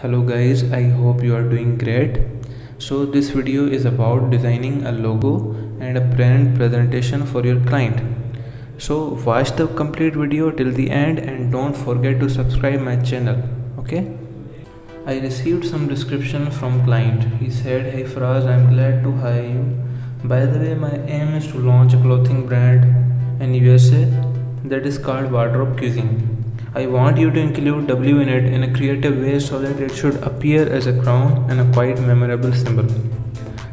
Hello guys, I hope you are doing great. So this video is about designing a logo and a brand presentation for your client. So watch the complete video till the end and don't forget to subscribe my channel. Okay? I received some description from client. He said, "Hey Faraz, I'm glad to hire you. By the way, my aim is to launch a clothing brand in USA that is called Wardrobe Cuisine. I want you to include W in it in a creative way so that it should appear as a crown and a quite memorable symbol.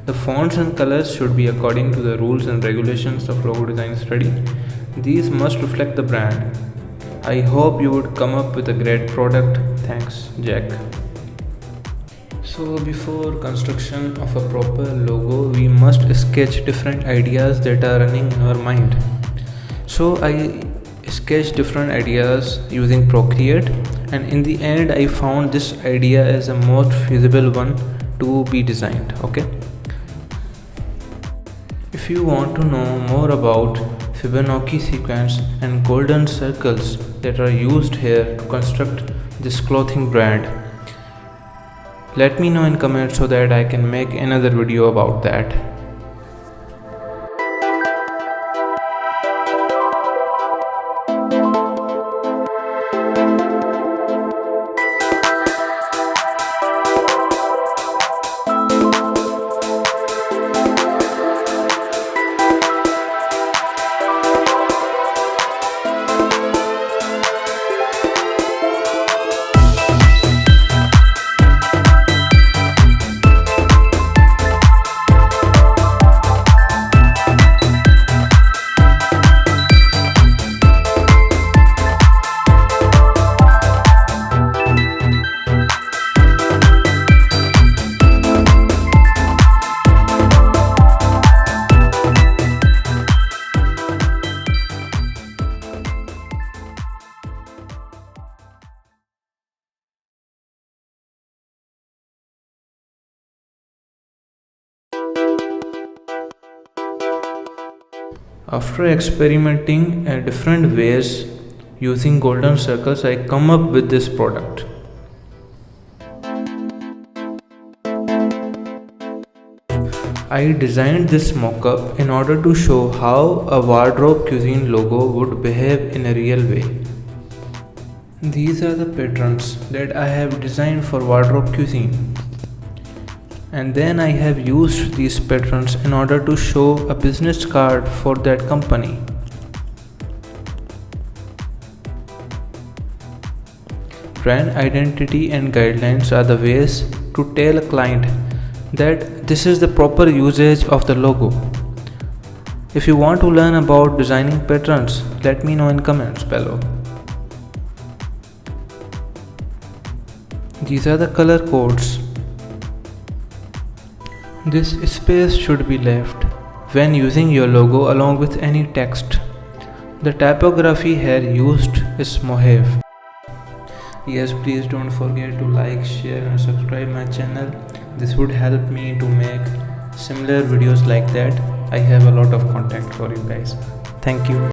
The fonts and colors should be according to the rules and regulations of logo design study. These must reflect the brand. I hope you would come up with a great product. Thanks, Jack." So before construction of a proper logo, we must sketch different ideas that are running in our mind. So I sketched different ideas using Procreate, and in the end I found this idea as a most feasible one to be designed. Okay. If you want to know more about Fibonacci sequence and golden circles that are used here to construct this clothing brand, let me know in comments so that I can make another video about that. After experimenting in different ways using golden circles, I come up with this product. I designed this mockup in order to show how a Wardrobe Cuisine logo would behave in a real way. These are the patterns that I have designed for Wardrobe Cuisine. And then I have used these patterns in order to show a business card for that company. Brand identity and guidelines are the ways to tell a client that this is the proper usage of the logo. If you want to learn about designing patterns, let me know in comments below. These are the color codes. This space should be left when using your logo along with any text. The typography here used is Mojave. Yes, please don't forget to like, share and subscribe my channel. This would help me to make similar videos like that. I have a lot of content for you guys. Thank you.